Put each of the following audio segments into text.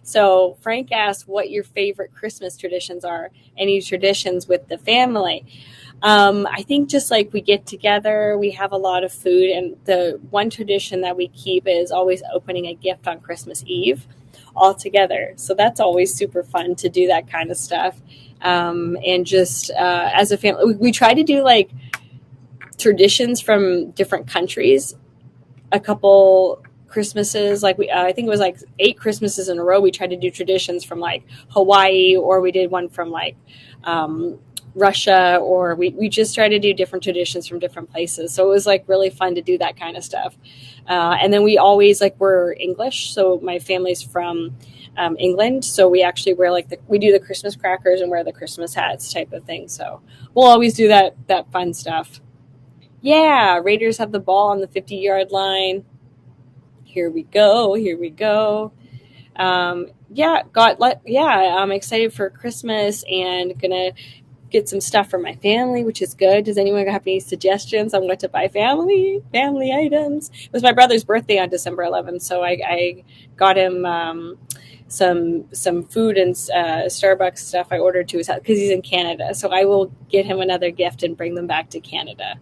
So Frank asked what your favorite Christmas traditions are. Any traditions with the family? I think just like we get together, we have a lot of food, and the one tradition that we keep is always opening a gift on Christmas Eve all together. So that's always super fun to do that kind of stuff. And just as a family, we try to do like traditions from different countries. A couple Christmases, like I think it was like 8 Christmases in a row. We tried to do traditions from like Hawaii, or we did one from like Russia, or we just try to do different traditions from different places. So it was like really fun to do that kind of stuff. And then we always like, we're English, so my family's from England, so we actually wear like we do the Christmas crackers and wear the Christmas hats type of thing. So we'll always do that fun stuff. Yeah, Raiders have the ball on the 50-yard line. Here we go. Here we go. I'm excited for Christmas and gonna get some stuff for my family, which is good. Does anyone have any suggestions on what to buy family items? It was my brother's birthday on December 11th, so I got him some food and Starbucks stuff I ordered to his house because he's in Canada. So I will get him another gift and bring them back to Canada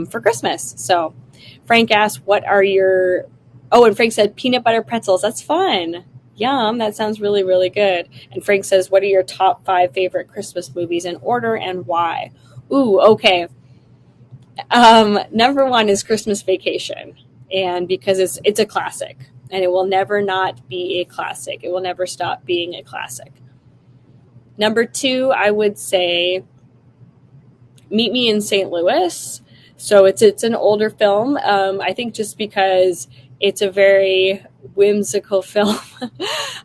for Christmas. So Frank asked, what are your... Oh, and Frank said peanut butter pretzels. That's fun. Yum. That sounds really, really good. And Frank says, what are your top 5 favorite Christmas movies in order and why? Ooh, okay. Number 1 is Christmas Vacation. And because it's a classic. And it will never not be a classic. It will never stop being a classic. Number 2, I would say Meet Me in St. Louis. So it's an older film. I think just because it's a very whimsical film.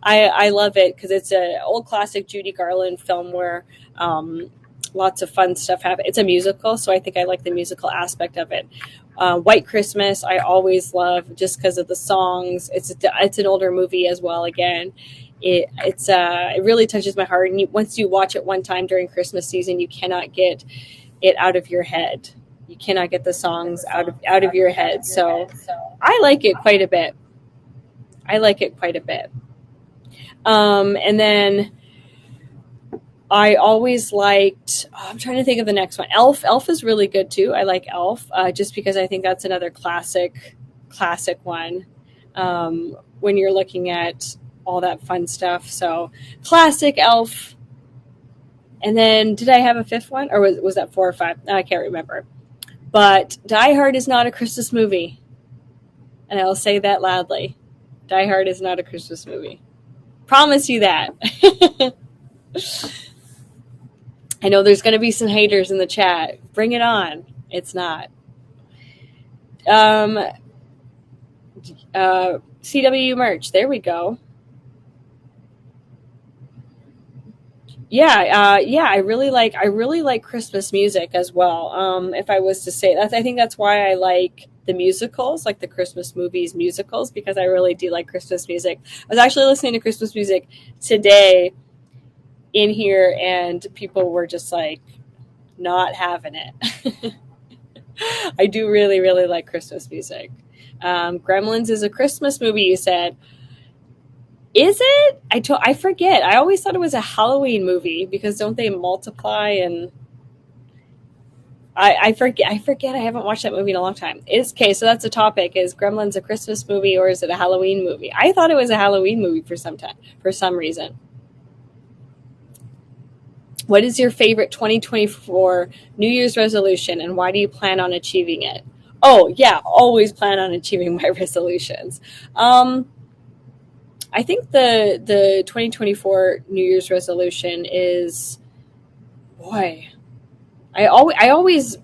I love it because it's an old classic Judy Garland film where lots of fun stuff happens. It's a musical, so I think I like the musical aspect of it. White Christmas, I always love just because of the songs. It's an older movie as well. Again, it really touches my heart. And once you watch it one time during Christmas season, you cannot get it out of your head. You cannot get the songs out of your head. So I like it quite a bit. And then I always liked, I'm trying to think of the next one. Elf. Elf is really good too. I like Elf just because I think that's another classic one when you're looking at all that fun stuff. So classic Elf. And then did I have a 5th one? Or was that 4 or 5? I can't remember. But Die Hard is not a Christmas movie. And I'll say that loudly. Die Hard is not a Christmas movie. Promise you that. I know there's going to be some haters in the chat. Bring it on. It's not. CW merch. There we go. I really like Christmas music as well. If I was to say that, I think that's why I like the musicals, like the Christmas movies musicals, because I really do like Christmas music. I was actually listening to Christmas music today in here, and people were just like not having it. I do really, really like Christmas music. Gremlins is a Christmas movie, you said. Is it? I forget. I always thought it was a Halloween movie because don't they multiply and I forget. I haven't watched that movie in a long time. Okay, so that's a topic. Is Gremlins a Christmas movie or is it a Halloween movie? I thought it was a Halloween movie for some reason. What is your favorite 2024 New Year's resolution and why do you plan on achieving it? Oh, yeah, always plan on achieving my resolutions. I think the 2024 New Year's resolution is, boy, I always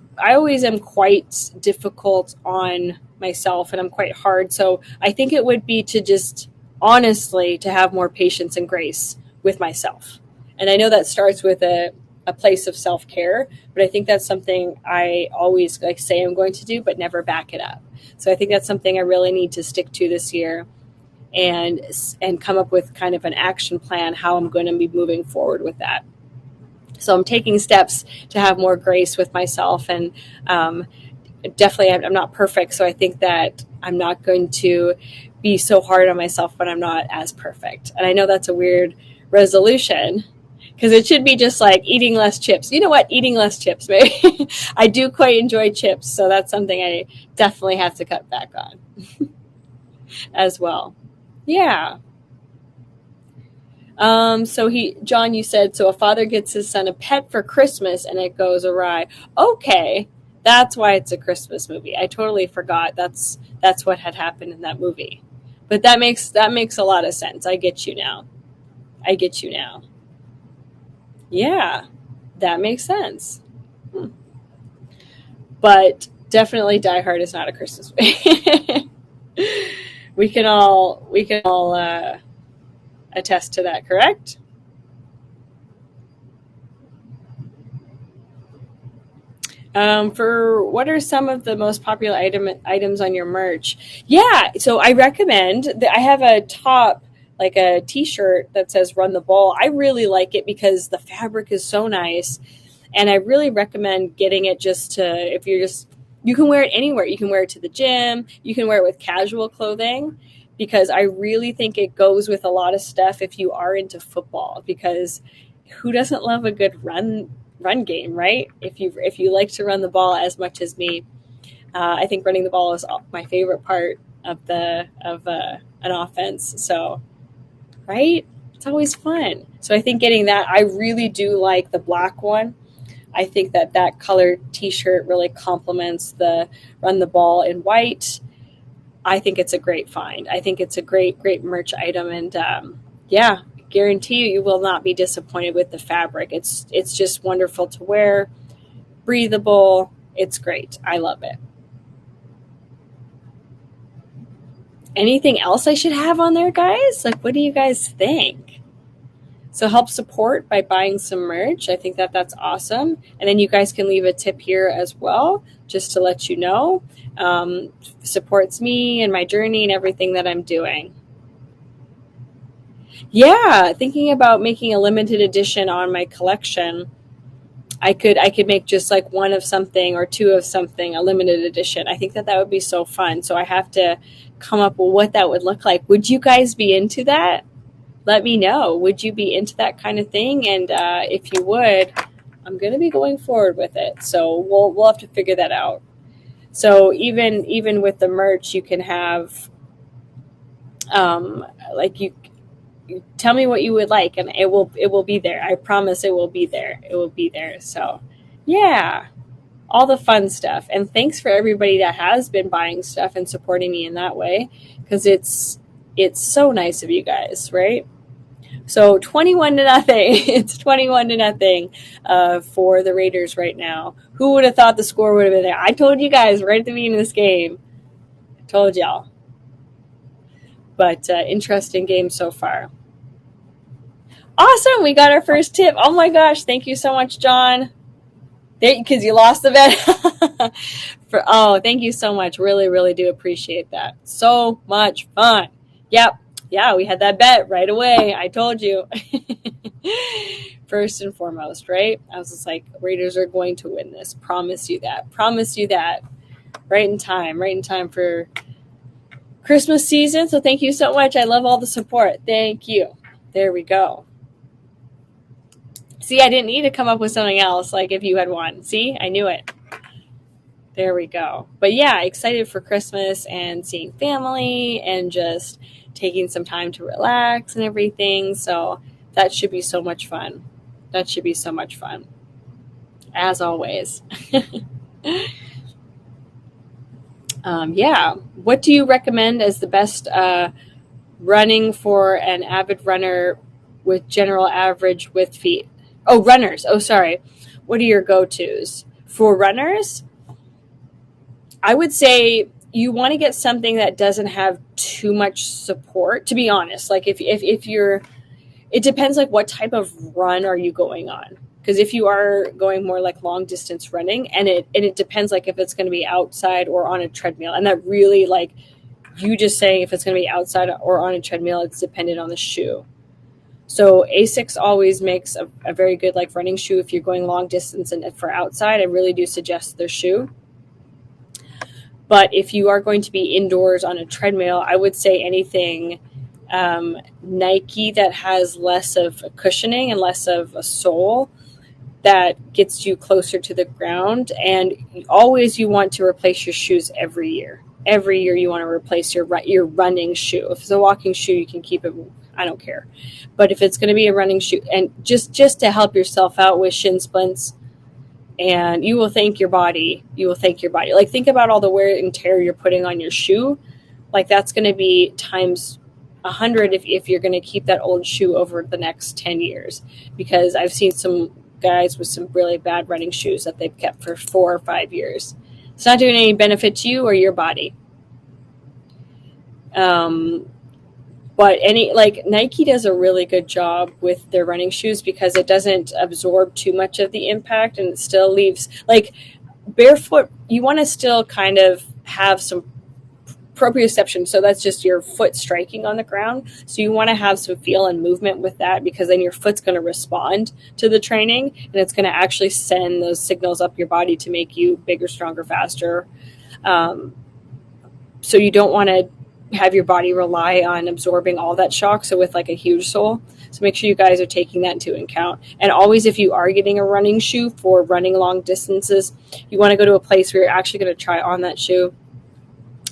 am quite difficult on myself and I'm quite hard. So I think it would be to just honestly to have more patience and grace with myself. And I know that starts with a place of self-care, but I think that's something I always like say I'm going to do, but never back it up. So I think that's something I really need to stick to this year and come up with kind of an action plan, how I'm going to be moving forward with that. So I'm taking steps to have more grace with myself and definitely I'm not perfect. So I think that I'm not going to be so hard on myself when I'm not as perfect. And I know that's a weird resolution because it should be just like eating less chips. You know what? Eating less chips, maybe. I do quite enjoy chips. So that's something I definitely have to cut back on as well. Yeah. John, you said, so a father gets his son a pet for Christmas and it goes awry. Okay. That's why it's a Christmas movie. I totally forgot that's what had happened in that movie. But that makes a lot of sense. I get you now. I get you now. Yeah. That makes sense. But definitely Die Hard is not a Christmas movie. we can all attest to that, correct? For what are some of the most popular items on your merch? Yeah, so I recommend that I have a top, like a t-shirt that says Run the Ball. I really like it because the fabric is so nice. And I really recommend getting it just to, if you're just, you can wear it anywhere. You can wear it to the gym. You can wear it with casual clothing because I really think it goes with a lot of stuff if you are into football, because who doesn't love a good run game, right? If you like to run the ball as much as me, I think running the ball is my favorite part of an offense. So, right? It's always fun. So I think getting that, I really do like the black one. I think that color t-shirt really complements the Run the Ball in white. I think it's a great find. I think it's a great merch item. And yeah, guarantee you will not be disappointed with the fabric. It's just wonderful to wear, breathable. It's great. I love it. Anything else I should have on there, guys? Like, what do you guys think? So help support by buying some merch. I think that's awesome. And then you guys can leave a tip here as well, just to let you know. Supports me and my journey and everything that I'm doing. Yeah, thinking about making a limited edition on my collection. I could make just like one of something or two of something, a limited edition. I think that would be so fun. So I have to come up with what that would look like. Would you guys be into that? Let me know. Would you be into that kind of thing? And if you would, I'm going to be going forward with it. So we'll have to figure that out. So even with the merch, you can have like you tell me what you would like, and it will be there. I promise it will be there. It will be there. So yeah, all the fun stuff. And thanks for everybody that has been buying stuff and supporting me in that way, because it's so nice of you guys, right? So 21-0. It's 21-0 for the Raiders right now. Who would have thought the score would have been there? I told you guys right at the beginning of this game. I told y'all. But interesting game so far. Awesome. We got our first tip. Oh my gosh. Thank you so much, John. Because you lost the bet. Thank you so much. Really, really do appreciate that. So much fun. Yep. Yeah, we had that bet right away. I told you. First and foremost, right? I was just like, Raiders are going to win this. Promise you that. Promise you that. Right in time for Christmas season. So thank you so much. I love all the support. Thank you. There we go. See, I didn't need to come up with something else like if you had won. See, I knew it. There we go. But yeah, excited for Christmas and seeing family and just taking some time to relax and everything. So that should be so much fun. That should be so much fun. As always. Yeah. What do you recommend as the best running for an avid runner with general average width feet? Oh, runners. Oh, sorry. What are your go-tos? For runners, I would say you want to get something that doesn't have too much support, to be honest. Like if you're, it depends like what type of run are you going on? Because if you are going more like long distance running, and it depends like if it's going to be outside or on a treadmill, and that really like you just saying if it's going to be outside or on a treadmill, it's dependent on the shoe. So Asics always makes a very good like running shoe if you're going long distance, and for outside, I really do suggest their shoe. But if you are going to be indoors on a treadmill, I would say anything Nike that has less of a cushioning and less of a sole that gets you closer to the ground. And always you want to replace your shoes every year. Every year you want to replace your running shoe. If it's a walking shoe, you can keep it. I don't care. But if it's going to be a running shoe, and just to help yourself out with shin splints, and you will thank your body. You will thank your body. Like, think about all the wear and tear you're putting on your shoe. Like, that's going to be times 100 if you're going to keep that old shoe over the next 10 years. Because I've seen some guys with some really bad running shoes that they've kept for 4 or 5 years. It's not doing any benefit to you or your body. But Nike does a really good job with their running shoes because it doesn't absorb too much of the impact, and it still leaves, like, barefoot, you want to still kind of have some proprioception. So that's just your foot striking on the ground. So you want to have some feel and movement with that, because then your foot's going to respond to the training, and it's going to actually send those signals up your body to make you bigger, stronger, faster. So you don't want to have your body rely on absorbing all that shock. So with like a huge sole, so make sure you guys are taking that into account. And always, if you are getting a running shoe for running long distances, you want to go to a place where you're actually going to try on that shoe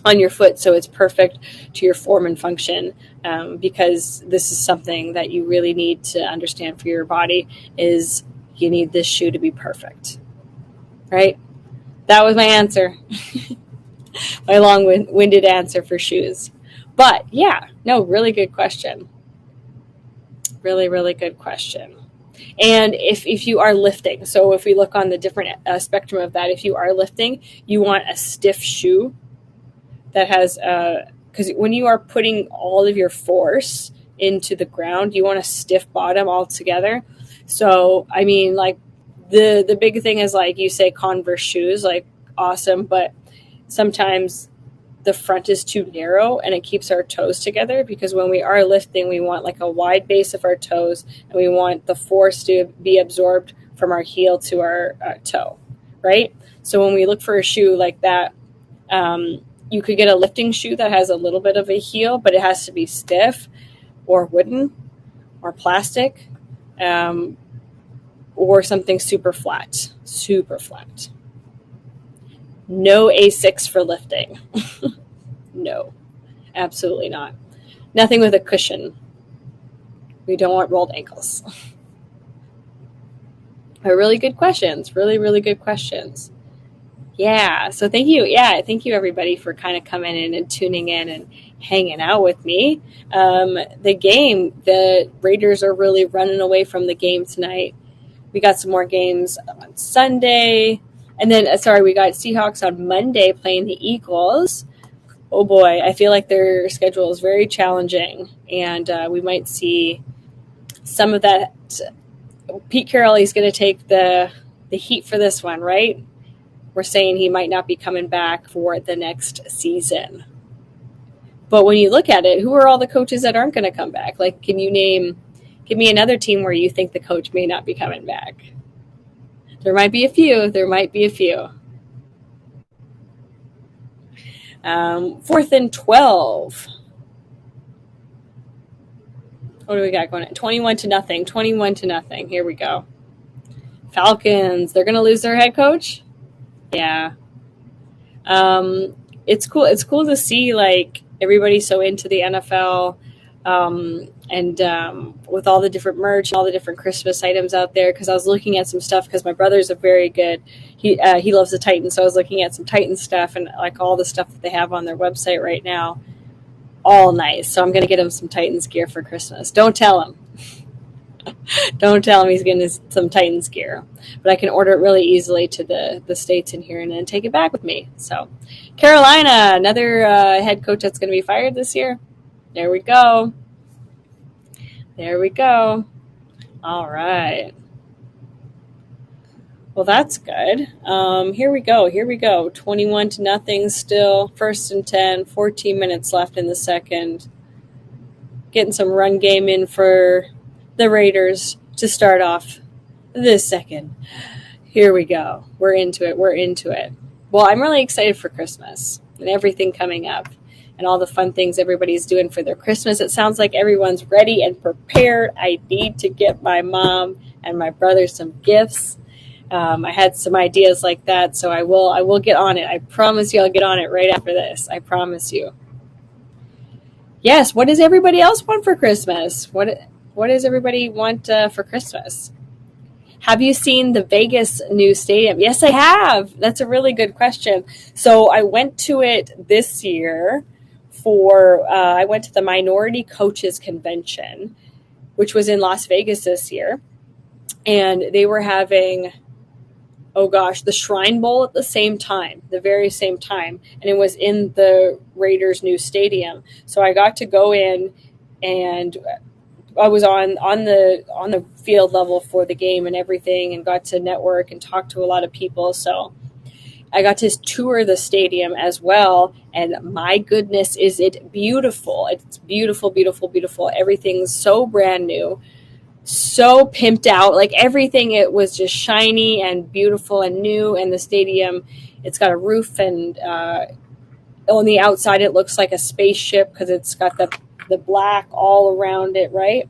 on your foot so it's perfect to your form and function, because this is something that you really need to understand for your body, is you need this shoe to be perfect, right? That was my answer. My long-winded answer for shoes. But yeah, no, really good question. Really, really good question. And if you are lifting, so if we look on the different spectrum of that, if you are lifting, you want a stiff shoe that has, because when you are putting all of your force into the ground, you want a stiff bottom altogether. So, I mean, like, the big thing is, like, you say Converse shoes, like, awesome, but sometimes the front is too narrow and it keeps our toes together, because when we are lifting, we want like a wide base of our toes, and we want the force to be absorbed from our heel to our toe, right? So when we look for a shoe like that, you could get a lifting shoe that has a little bit of a heel, but it has to be stiff or wooden or plastic, or something super flat. No Asics for lifting. No, absolutely not. Nothing with a cushion. We don't want rolled ankles. But really good questions. Really, really good questions. Yeah, so thank you. Yeah, thank you, everybody, for kind of coming in and tuning in and hanging out with me. The Raiders are really running away from the game tonight. We got some more games on Sunday. And then, we got Seahawks on Monday playing the Eagles. Oh boy, I feel like their schedule is very challenging, and we might see some of that. Pete Carroll, he's going to take the heat for this one, right? We're saying he might not be coming back for the next season. But when you look at it, who are all the coaches that aren't going to come back? Like, give me another team where you think the coach may not be coming back. There might be a few. 4th and 12. What do we got going on? 21-0. Here we go. Falcons. They're going to lose their head coach? Yeah. It's cool. It's cool to see, like, everybody's so into the NFL, and with all the different merch and all the different Christmas items out there. Because I was looking at some stuff, because my brother's a very good, he loves the Titans, so I was looking at some Titans stuff, and like all the stuff that they have on their website right now, all nice. So I'm going to get him some Titans gear for Christmas. Don't tell him. Don't tell him he's getting some Titans gear. But I can order it really easily to the States in here and then take it back with me. So Carolina, another head coach that's going to be fired this year. There we go. All right. Well, that's good. Here we go. 21-0 still. 1st and 10. 14 minutes left in the second. Getting some run game in for the Raiders to start off this second. Here we go. We're into it. Well, I'm really excited for Christmas. and everything coming up and all the fun things everybody's doing for their Christmas. It sounds like everyone's ready and prepared. I need to get my mom and my brother some gifts. I had some ideas like that, so I will get on it. I promise you I'll get on it right after this. I promise you. Yes, what does everybody else want for Christmas? What does everybody want for Christmas? Have you seen the Vegas new stadium? Yes, I have. That's a really good question. So I went to it this year I went to the Minority Coaches Convention, which was in Las Vegas this year. And they were having, oh gosh, the Shrine Bowl at the same time, the very same time. And it was in the Raiders' new stadium. So I got to go in, and I was on the field level for the game and everything, and got to network and talk to a lot of people. So I got to tour the stadium as well, and my goodness, is it beautiful. It's beautiful, beautiful, beautiful. Everything's so brand new, so pimped out. Like everything, it was just shiny and beautiful and new. And the stadium, it's got a roof, and on the outside it looks like a spaceship because it's got the black all around it, right?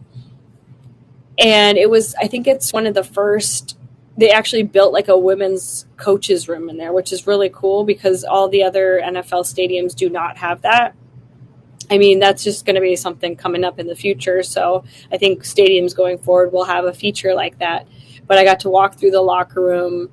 And I think it's one of the first, they actually built like a women's coaches room in there, which is really cool because all the other NFL stadiums do not have that. I mean, that's just going to be something coming up in the future. So I think stadiums going forward will have a feature like that. But I got to walk through the locker room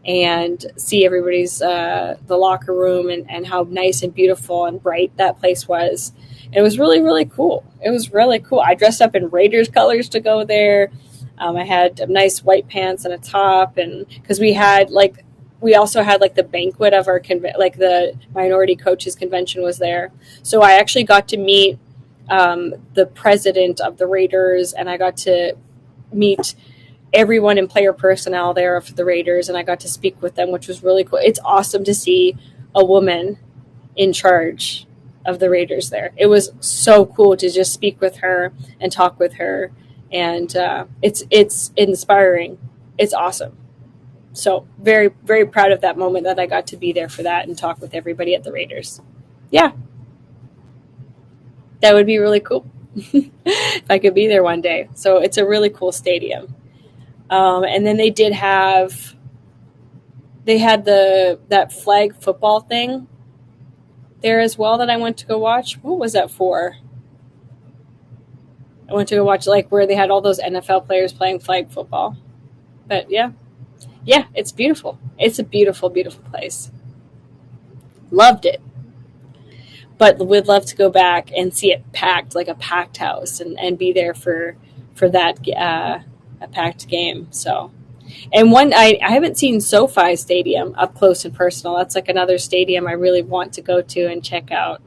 and see everybody's the locker room and how nice and beautiful and bright that place was. And it was really, really cool. It was really cool. I dressed up in Raiders colors to go there. I had nice white pants and a top, and because we also had like the banquet of our like the Minority Coaches Convention was there. So I actually got to meet the president of the Raiders, and I got to meet everyone in player personnel there for the Raiders, and I got to speak with them, which was really cool. It's awesome to see a woman in charge of the Raiders there. It was so cool to just speak with her and talk with her, and it's inspiring. It's awesome. So very, very proud of that moment that I got to be there for that and talk with everybody at the Raiders. Yeah, that would be really cool if I could be there one day. So it's a really cool stadium. And then they had that flag football thing there as well that I went to go watch. What was that for? I went to go watch like where they had all those NFL players playing flag football. But yeah, it's beautiful. It's a beautiful, beautiful place. Loved it. But would love to go back and see it packed, like a packed house, and be there for that a packed game. So, and I haven't seen SoFi Stadium up close and personal. That's like another stadium I really want to go to and check out.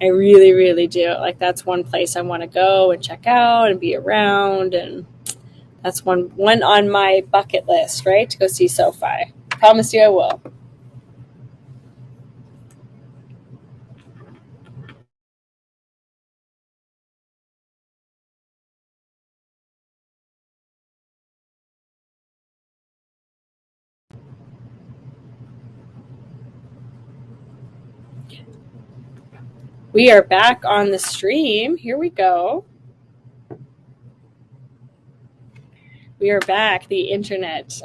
I really, really do. Like that's one place I want to go and check out and be around, and that's one on my bucket list, right? To go see SoFi. Promise you I will. We are back on the stream. Here we go. We are back, the internet.